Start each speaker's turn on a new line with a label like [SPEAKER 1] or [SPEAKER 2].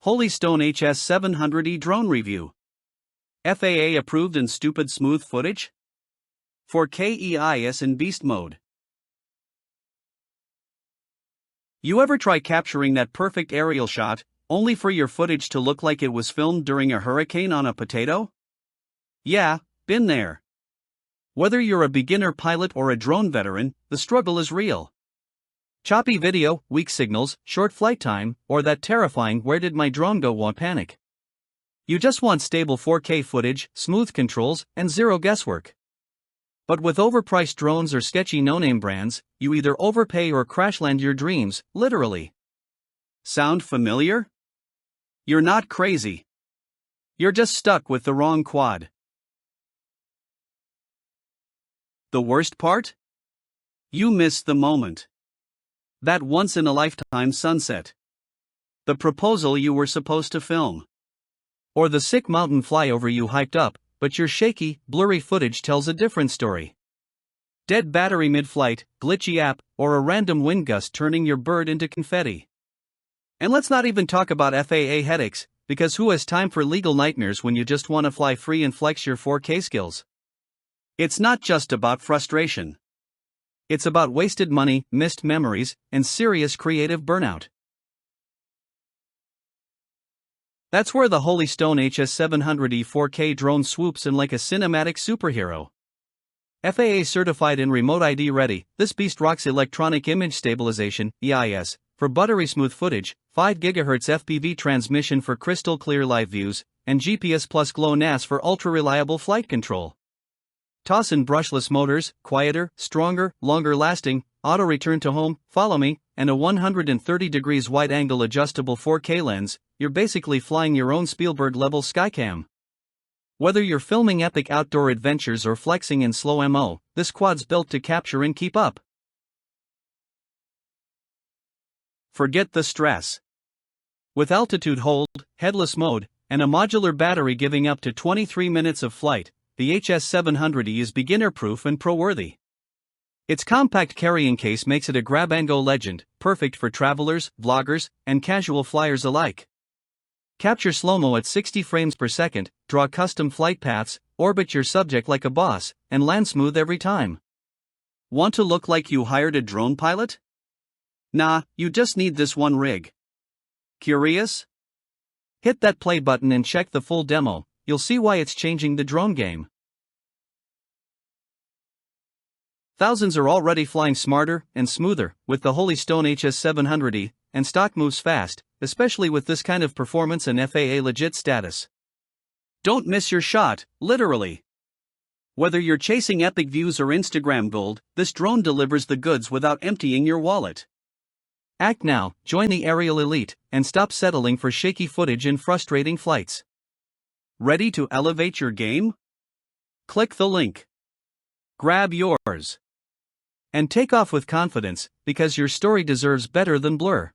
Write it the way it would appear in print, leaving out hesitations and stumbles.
[SPEAKER 1] Holy Stone HS700E drone review. FAA approved and stupid smooth footage? 4K EIS in beast mode. You ever try capturing that perfect aerial shot, only for your footage to look like it was filmed during a hurricane on a potato? Yeah, been there. Whether you're a beginner pilot or a drone veteran, the struggle is real. Choppy video, weak signals, short flight time, or that terrifying "where did my drone go" panic. You just want stable 4K footage, smooth controls, and zero guesswork. But with overpriced drones or sketchy no-name brands, you either overpay or crashland your dreams, literally. Sound familiar? You're not crazy. You're just stuck with the wrong quad. The worst part? You missed the moment. That once-in-a-lifetime sunset. The proposal you were supposed to film. Or the sick mountain flyover you hyped up, but your shaky, blurry footage tells a different story. Dead battery mid-flight, glitchy app, or a random wind gust turning your bird into confetti. And let's not even talk about FAA headaches, because who has time for legal nightmares when you just want to fly free and flex your 4K skills? It's not just about frustration. It's about wasted money, missed memories, and serious creative burnout. That's where the Holy Stone HS700E 4K drone swoops in like a cinematic superhero. FAA certified and remote ID ready, this beast rocks electronic image stabilization, EIS, for buttery smooth footage, 5 GHz FPV transmission for crystal clear live views, and GPS plus GLONASS for ultra-reliable flight control. Toss in brushless motors, quieter, stronger, longer lasting, auto return to home, follow me, and a 130 degrees wide-angle adjustable 4K lens, you're basically flying your own Spielberg-level skycam. Whether you're filming epic outdoor adventures or flexing in slow mo, this quad's built to capture and keep up. Forget the stress. With altitude hold, headless mode, and a modular battery giving up to 23 minutes of flight, the HS700E is beginner-proof and pro-worthy. Its compact carrying case makes it a grab-and-go legend, perfect for travelers, vloggers, and casual flyers alike. Capture slow-mo at 60 frames per second, draw custom flight paths, orbit your subject like a boss, and land smooth every time. Want to look like you hired a drone pilot? Nah, you just need this one rig. Curious? Hit that play button and check the full demo. You'll see why it's changing the drone game. Thousands are already flying smarter and smoother with the Holy Stone HS700E, and stock moves fast, especially with this kind of performance and FAA legit status. Don't miss your shot, literally. Whether you're chasing epic views or Instagram gold, this drone delivers the goods without emptying your wallet. Act now, join the aerial elite, and stop settling for shaky footage and frustrating flights. Ready to elevate your game? Click the link. Grab yours. And take off with confidence, because your story deserves better than blur.